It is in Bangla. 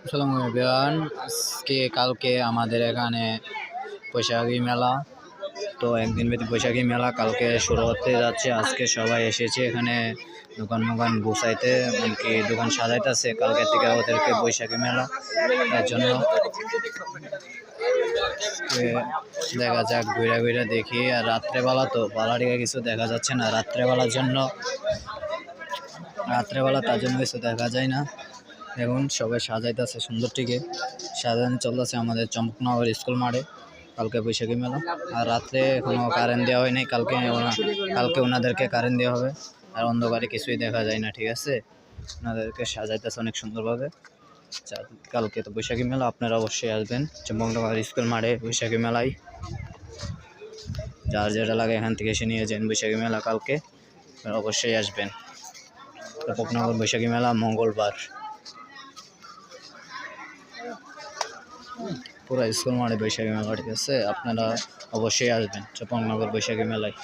আসসালামু এভরিওয়ান। আজকে কালকে আমাদের এখানে বৈশাখী মেলা, তো একদিন ব্যাপী বৈশাখী মেলা কালকে শুরু হতে যাচ্ছে। আজকে সবাই এসেছে এখানে দোকান মোকান গুছাইতে, এমনকি দোকান সাজাইতেছে কালকে থেকে ওদেরকে বৈশাখী মেলা। এর জন্য দেখা যাক, ঘুরে ঘুরে দেখি। আর রাত্রেবেলা তো পালাডিকে কিছু দেখা যাচ্ছে না, রাত্রেবেলার জন্য তার জন্য কিছু দেখা যায় না। দেখুন সবাই সাজাইতেছে সুন্দর টিকে, সাজানো চলতেছে আমাদের চম্পকনগর স্কুল মাঠে কালকে বৈশাখী মেলা। আর রাত্রে এখনো কারেন্ট দেওয়া হয় নাই, কালকে ওনাদেরকে কারেন্ট দেওয়া হবে। আর অন্ধকারে কিছুই দেখা যায় না, ঠিক আছে। ওনাদেরকে সাজাইতেছে অনেক সুন্দরভাবে। কালকে তো বৈশাখী মেলা, আপনারা অবশ্যই আসবেন চম্পকনগর স্কুল মাঠে বৈশাখী মেলায়। যার যেটা লাগে এখান থেকে এসে নিয়ে যান বৈশাখী মেলা কালকে, অবশ্যই আসবেন। চম্পকনগর বৈশাখী মেলা মঙ্গলবার, পুরো স্কুল মাঠে বৈশাখী মেলা, ঠিক আছে। আপনারা অবশ্যই আসবেন চম্পকনগর বৈশাখী মেলায়।